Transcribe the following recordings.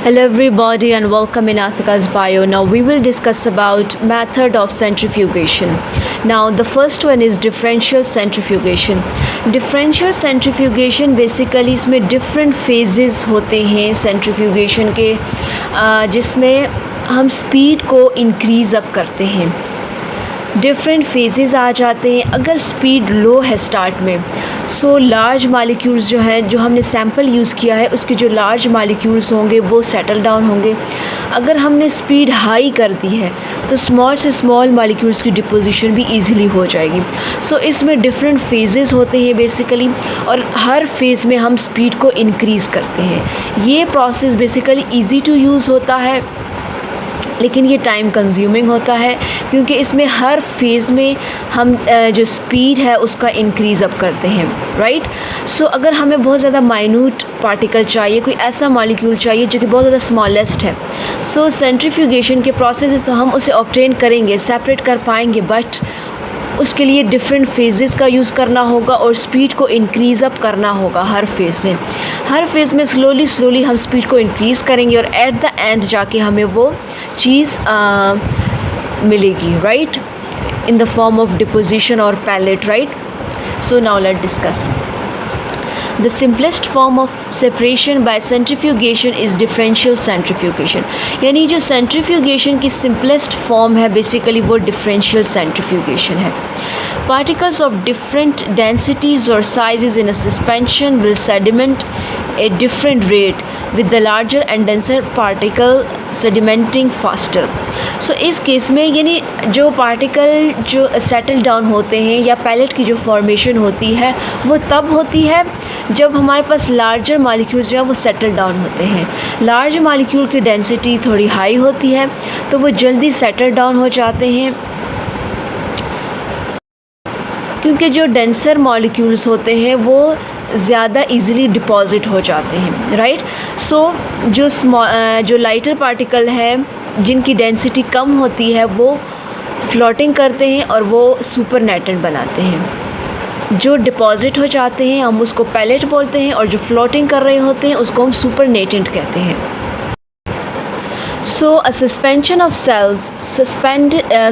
Hello everybody and welcome in Athika's Bio. Now we will discuss about method of centrifugation. Now the first one is differential centrifugation. Differential centrifugation basically इसमें different phases होते हैं centrifugation के जिसमें हम speed को increase up करते हैं. Different phases आ जाते हैं. अगर स्पीड लो है स्टार्ट में सो लार्ज मालिक्यूल्स जो हैं जो हमने सैम्पल यूज़ किया है उसके जो लार्ज मालिक्यूल्स होंगे वो सेटल डाउन होंगे. अगर हमने स्पीड हाई कर दी है तो स्मॉल से स्मॉल मालिक्यूल्स की डिपोजिशन भी ईज़िली हो जाएगी. सो इसमें डिफरेंट फेजेस होते हैं बेसिकली और हर फेज़ में हम स्पीड को इंक्रीज़ करते हैं. ये process basically easy to use होता है लेकिन ये टाइम कंज्यूमिंग होता है क्योंकि इसमें हर फेज़ में हम जो स्पीड है उसका इंक्रीज़ अप करते हैं. राइट. सो अगर हमें बहुत ज़्यादा माइन्यूट पार्टिकल चाहिए, कोई ऐसा मॉलिक्यूल चाहिए जो कि बहुत ज़्यादा स्मॉलेस्ट है, सो सेंट्रीफ्यूगेशन के प्रोसेस तो हम उसे ऑब्टेन करेंगे, सेपरेट कर पाएंगे, बट उसके लिए डिफरेंट फेजेस का यूज़ करना होगा और स्पीड को इंक्रीज़ अप करना होगा. हर फेज़ में स्लोली हम स्पीड को इंक्रीज़ करेंगे और एट द एंड जाके हमें वो चीज़ मिलेगी. Right. In the form of deposition और pellet. Right. So now let discuss. The simplest form of separation by centrifugation is differential centrifugation. यानी जो centrifugation की simplest form है basically वो differential centrifugation है. Particles of different densities or sizes in a suspension will sediment at different rate with the larger and denser particle sedimenting faster. So इस case में यानी जो पार्टिकल जो settle down होते हैं या पैलेट की जो फॉर्मेशन होती है वो तब होती है जब हमारे पास लार्जर मॉलिक्यूल्स जो है वो सेटल डाउन होते हैं. लार्ज मॉलिक्यूल की डेंसिटी थोड़ी हाई होती है तो वो जल्दी सेटल डाउन हो जाते हैं क्योंकि जो डेंसर मॉलिक्यूल्स होते हैं वो ज़्यादा इजीली डिपॉजिट हो जाते हैं. राइट. सो जो लाइटर पार्टिकल है जिनकी डेंसिटी कम होती है वो फ्लोटिंग करते हैं और वो सुपरनेटेंट बनाते हैं. जो डिपॉजिट हो जाते हैं हम उसको पैलेट बोलते हैं और जो फ्लोटिंग कर रहे होते हैं उसको हम सुपरनेटेंट कहते हैं. So a suspension of cells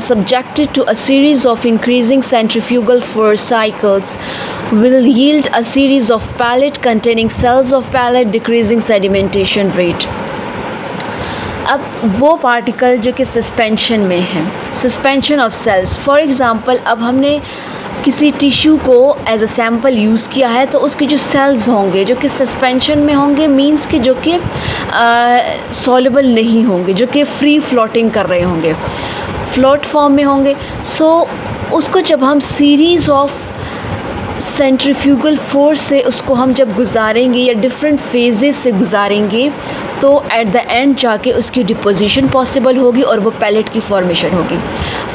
subjected to a series of increasing centrifugal force cycles will yield a series of pallet containing cells of pallet decreasing sedimentation rate. अब वो पार्टिकल जो कि सस्पेंशन में है, suspension of cells, for example अब हमने किसी tissue को एज अ सैम्पल यूज़ किया है तो उसके जो सेल्स होंगे जो कि सस्पेंशन में होंगे मींस कि जो कि सॉल्युबल नहीं होंगे, जो कि फ्री फ्लोटिंग कर रहे होंगे, फ्लोट फॉर्म में होंगे. सो उसको जब हम सीरीज़ ऑफ सेंट्रीफ्यूगल फोर्स से उसको हम जब गुजारेंगे या डिफरेंट फेजेस से गुजारेंगे तो एट द एंड जाके उसकी डिपोजिशन पॉसिबल होगी और वो पैलेट की फॉर्मेशन होगी.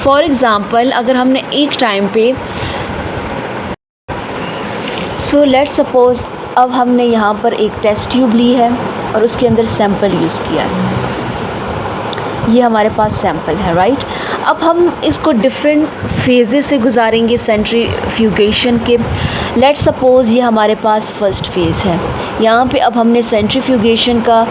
फॉर एग्ज़ाम्पल अगर हमने एक टाइम पे सो लेट्स सपोज़ अब हमने यहाँ पर एक टेस्ट ट्यूब ली है और उसके अंदर सैंपल यूज़ किया है. ये हमारे पास सैंपल है. राइट. अब हम इसको डिफरेंट फेजेस से गुजारेंगे सेंट्रीफ्यूगेशन के. लेट्स सपोज़ ये हमारे पास फर्स्ट फेज़ है. यहाँ पे अब हमने सेंट्रीफ्यूगेशन का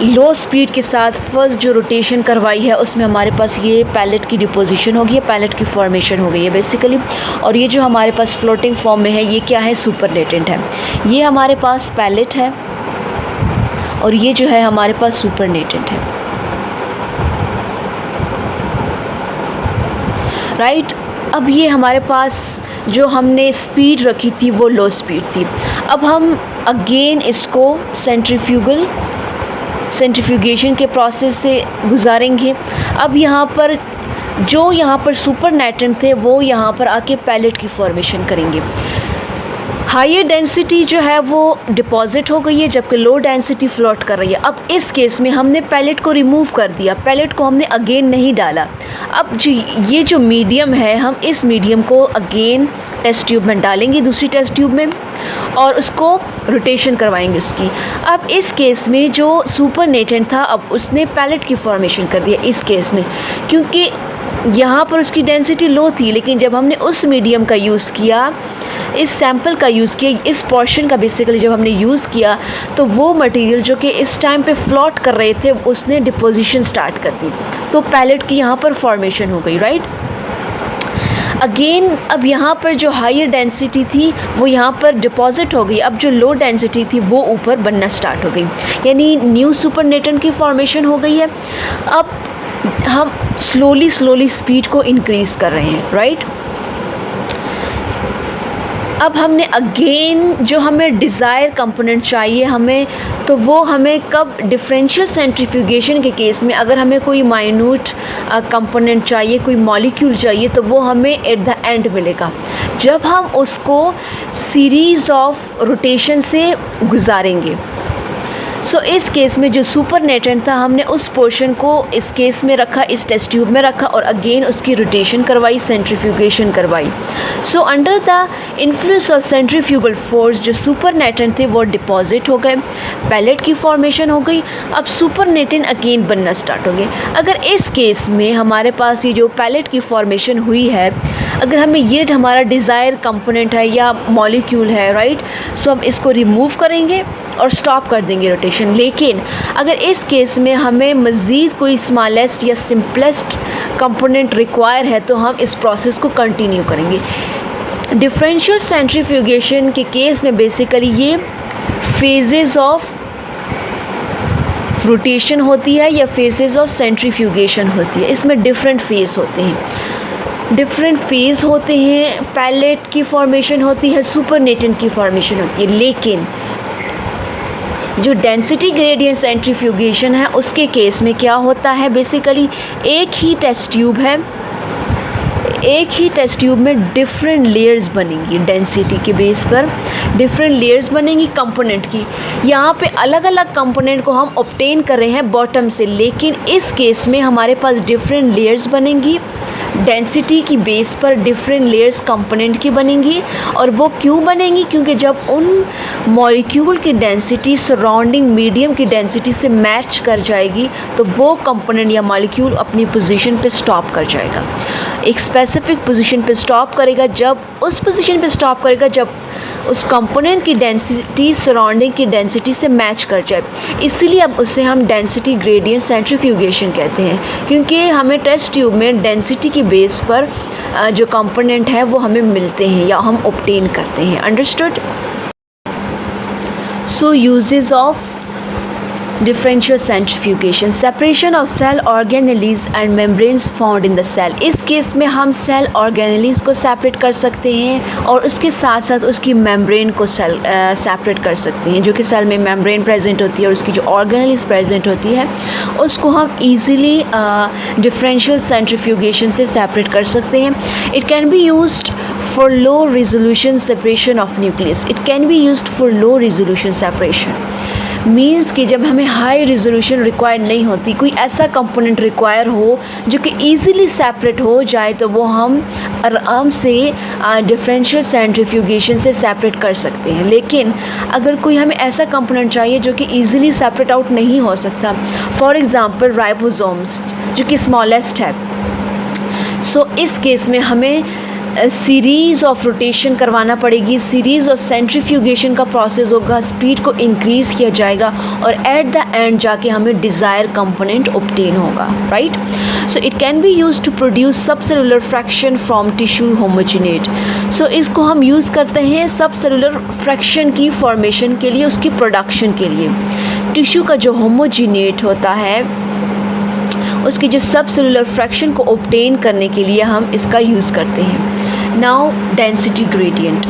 लो स्पीड के साथ फर्स्ट जो रोटेशन करवाई है उसमें हमारे पास ये पैलेट की डिपोजिशन होगी, पैलेट की फॉर्मेशन हो गई है बेसिकली. और ये जो हमारे पास फ्लोटिंग फॉर्म में है ये क्या है, सुपरनेटेंट है. ये हमारे पास पैलेट है और ये जो है हमारे पास सुपरनेटेंट है. राइट. अब ये हमारे पास जो हमने स्पीड रखी थी वो लो स्पीड थी. अब हम अगेन इसको सेंट्रीफ्यूगेशन के प्रोसेस से गुजारेंगे. अब यहाँ पर सुपरनेटेंट थे वो यहाँ पर आके पैलेट की फॉर्मेशन करेंगे. हायर डेंसिटी जो है वो डिपॉजिट हो गई है जबकि लो डेंसिटी फ्लोट कर रही है. अब इस केस में हमने पैलेट को रिमूव कर दिया, पैलेट को हमने अगेन नहीं डाला. अब ये जो मीडियम है हम इस मीडियम को अगेन टेस्ट ट्यूब में डालेंगे, दूसरी टेस्ट ट्यूब में, और उसको रोटेशन करवाएंगे उसकी. अब इस केस में जो सुपरनेटेंट था अब उसने पैलेट की फॉर्मेशन कर दिया इस केस में क्योंकि यहाँ पर उसकी डेंसिटी लो थी. लेकिन जब हमने उस मीडियम का यूज़ किया इस सैम्पल का यूज़ किया, इस पोर्शन का बेसिकली जब हमने यूज़ किया तो वो मटेरियल जो कि इस टाइम पे फ्लोट कर रहे थे उसने डिपोजिशन स्टार्ट कर दी, तो पैलेट की यहाँ पर फॉर्मेशन हो गई, राइट। अगेन अब यहाँ पर जो हायर डेंसिटी थी वो यहाँ पर डिपॉजिट हो गई, अब जो लो डेंसिटी थी वो ऊपर बनना स्टार्ट हो गई, यानी न्यू सुपरनेटेंट की फॉर्मेशन हो गई है। अब हम स्लोली स्पीड को इंक्रीज़ कर रहे हैं, राइट। अब हमने अगेन जो हमें डिज़ायर कंपोनेंट चाहिए हमें, तो वो हमें कब, डिफरेंशियल सेंट्रीफ्यूगेशन के केस में अगर हमें कोई माइन्यूट कंपोनेंट चाहिए, कोई मॉलिक्यूल चाहिए, तो वो हमें एट द एंड मिलेगा जब हम उसको सीरीज़ ऑफ रोटेशन से गुजारेंगे। सो इस केस में जो सुपरनेटेंट था हमने उस पोर्शन को इस केस में रखा, इस टेस्ट ट्यूब में रखा और अगेन उसकी रोटेशन करवाई, सेंट्रीफ्यूगेशन करवाई। So under the influence of centrifugal force जो सुपरनेटेंट थे वो डिपॉजिट हो गए, पैलेट की फॉर्मेशन हो गई, अब सुपरनेटेंट अगेन बनना स्टार्ट हो गए। अगर इस केस में हमारे पास ये जो पैलेट की फॉर्मेशन हुई है, अगर हमें ये हमारा डिज़ायर कंपोनेंट है या मॉलिक्यूल है, राइट, सो हम इसको रिमूव करेंगे और स्टॉप कर देंगे रोटेशन। लेकिन अगर इस केस में हमें मज़ीद कोई स्मॉलेस्ट या सिंपलेस्ट कंपोनेंट रिक्वायर है तो हम इस प्रोसेस को कंटिन्यू करेंगे। डिफरेंशियल सेंट्रीफ्यूगेशन के केस में बेसिकली ये फेजेस ऑफ रोटेशन होती है या फेजेस ऑफ सेंट्रीफ्यूगेशन होती है, इसमें डिफरेंट फेज होते हैं, डिफरेंट फेज़ होते हैं, पैलेट की फॉर्मेशन होती है, सुपरनेटेंट की फॉर्मेशन होती है। लेकिन जो डेंसिटी ग्रेडियंट सेंट्रीफ्यूगेशन है उसके केस में क्या होता है, बेसिकली एक ही टेस्ट ट्यूब है, एक ही टेस्ट ट्यूब में डिफरेंट लेयर्स बनेंगी, डेंसिटी के बेस पर डिफरेंट लेयर्स बनेंगी कंपोनेंट की। यहाँ पे अलग अलग कंपोनेंट को हम ऑब्टेन कर रहे हैं बॉटम से, लेकिन इस केस में हमारे पास डिफरेंट लेयर्स बनेंगी, डेंसिटी की बेस पर डिफरेंट लेयर्स कंपोनेंट की बनेंगी। और वो क्यों बनेंगी, क्योंकि जब उन मॉलिक्यूल की डेंसिटी सराउंडिंग मीडियम की डेंसिटी से मैच कर जाएगी तो वो कंपोनेंट या मॉलिक्यूल अपनी पोजीशन पे स्टॉप कर जाएगा, एक स्पेसिफिक पोजीशन पे स्टॉप करेगा। जब उस पोजीशन पे स्टॉप करेगा जब उस कंपोनेंट की डेंसिटी सराउंडिंग की डेंसिटी से मैच कर जाए, इसीलिए अब उसे हम डेंसिटी ग्रेडियंट सेंट्रीफ्यूगेशन कहते हैं, क्योंकि हमें टेस्ट ट्यूब में डेंसिटी की बेस पर जो कंपोनेंट है वो हमें मिलते हैं या हम ऑब्टेन करते हैं। Understood. So uses of differential centrifugation, separation of cell organelles and membranes found in the cell. इस केस में हम सेल ऑर्गेनेलीज को सेपरेट कर सकते हैं और उसके साथ साथ उसकी मेम्ब्रेन को सेपरेट कर सकते हैं। जो कि सेल में मेम्ब्रेन प्रेजेंट होती है और उसकी जो ऑर्गेनेलीज प्रेजेंट होती है उसको हम ईजिली डिफरेंशियल सेंट्रीफ्यूगेशन से सेपरेट कर सकते हैं। It can be used for low resolution separation of nucleus. It can be used for low resolution separation means कि जब हमें हाई रेजोल्यूशन रिक्वायर नहीं होती, कोई ऐसा कंपोनेंट रिक्वायर हो जो कि ईज़िली सेपरेट हो जाए, तो वो हम आराम से डिफरेंशियल सेंट्रीफ्यूगेशन से सेपरेट कर सकते हैं। लेकिन अगर कोई हमें ऐसा कंपोनेंट चाहिए जो कि ईज़िली सेपरेट आउट नहीं हो सकता, फॉर एग्ज़ाम्पल राइबोसोम्स जो कि स्मॉलेस्ट है, सो इस केस में हमें सीरीज़ ऑफ रोटेशन करवाना पड़ेगी, सीरीज़ ऑफ सेंट्रीफ्यूगेशन का प्रोसेस होगा, स्पीड को इंक्रीज़ किया जाएगा और एट द एंड जाके हमें डिज़ायर कंपोनेंट ऑब्टेन होगा, right. So it can be used to produce subcellular fraction from tissue homogenate. So इसको हम यूज़ करते हैं सबसेलुलर फ्रैक्शन की फॉर्मेशन के लिए, उसकी प्रोडक्शन के लिए। टिश्यू का जो होमोजिनेट होता है उसकी जो सबसेलुलर फ्रैक्शन को ऑब्टेन करने के लिए हम इसका यूज़ करते हैं। Now density gradient.